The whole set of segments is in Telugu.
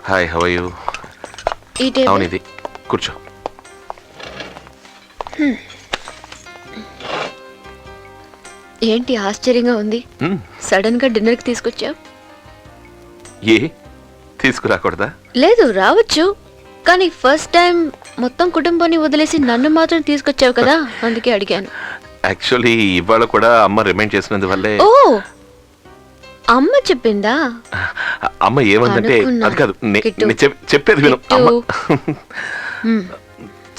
Hi, how are you? ఈ టేబుల్. అవును, ఇది కూర్చో. ఏంటి ఆశ్చర్యంగా ఉంది? సడన్ గా డిన్నర్ కి తీసుకొచ్చా? ఏ తీసుకురాకూడదా? లేదు, రావచ్చు. కానీ ఫస్ట్ టైం మొత్తం కుటుంబాన్ని వదిలేసి నన్ను మాత్రం తీసుకొచ్చావు కదా, అందుకే అడిగాను. యాక్చువల్లీ ఇవాళ కూడా అమ్మ రిమైండ్ చేసినందువల్లే. ఓ, అమ్మ చెప్పిందా? అమ్మ ఏమందంటే, అనుకున్నా. అది కాదు, కిట్టు. చెప్పేది విను. కిట్టు. అమ్మ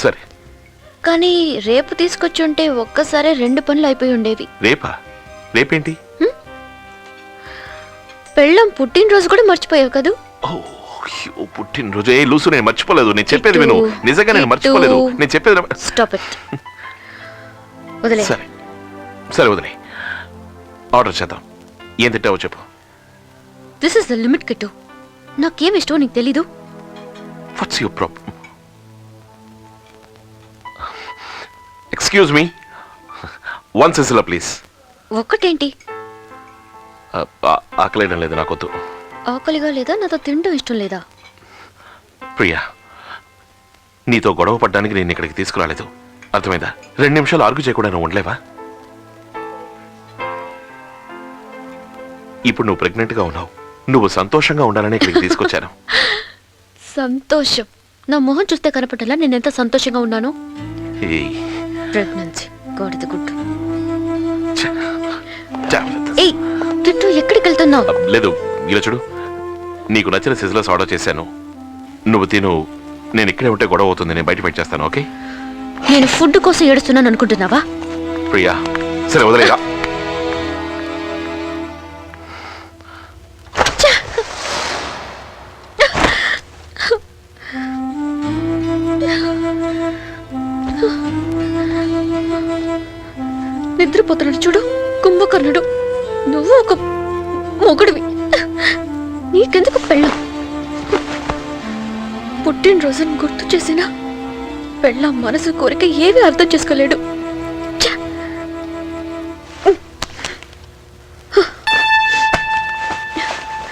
సరే, కానీ రేపు తీసుకొచ్చుంటే ఒక్కసారి 2 పనులు అయిపోయి ఉండేవి. రేపేంటి? పెళ్ళం పుట్టినరోజు కూడా మర్చిపోయావు కదూ? పుట్టినరోజు ఏ లూసు, నేను మర్చిపోలేదు. నేను చెప్పేది విను. నిజంగా నేను మర్చిపోలేదు. నేను చెప్పేది. Stop it. వదిలే. సరే వదిలే. ఆర్డర్ చేద్దాం. ఏం తింటావో చెప్పు. This is the limit Kittu. నాకేం ఇష్టమో నీకు తెలీదు. What's your problem? Excuse me, 1 సిసిలా ప్లీజ్. ఒక్కటేంటి? ఆకలేయడం లేదు, నాకొద్దు. ఆకలిగా లేదా? నాతో తినడం ఇష్టం లేదా? ప్రియా, నీతో గొడవ పడ్డానికి నేను ఇక్కడికి తీసుకురాలేదు, అర్థమైందా? 2 నిమిషాలు ఆర్గ్యూ చేయకుండా నువ్వు ఉండలేవా? ఇప్పుడు నువ్వు ప్రెగ్నెంట్గా ఉన్నావు. నువ్వు సంతోషంగా ఉండాలని ఇక్కడికి తీసుకొచ్చాను. సంతోషం? నా మొహం చూస్తే కనపడాలా నేను ఎంత సంతోషంగా ఉన్నాను? ప్రెగ్నెన్సీ గాడిద గుడ్డు. ఏయ్ కిట్టు, ఎక్కడికి వెళ్తున్నావు? లేదు, ఇలా చూడు, నీకు నచ్చిన సిజిలర్స్ ఆర్డర్ చేశాను. నువ్వు తిను. నేను ఇక్కడే ఉంటే గొడవ అవుతుంది. నేను బయట పెట్టి చేస్తాను, ఓకే? నేను ఫుడ్ కోసం ఏడుస్తున్నాను అనుకుంటున్నావా? ప్రియా, సరే వదిలేరా. నిద్రపోతున్నాడు చూడు, కుంభకర్ణుడు. నువ్వు ఒక మొగుడివి, నీకెందుకు పెళ్ళం? పుట్టినరోజును గుర్తు చేసిన పెళ్ళం మనసు కోరిక ఏమీ అర్థం చేసుకోలేడు.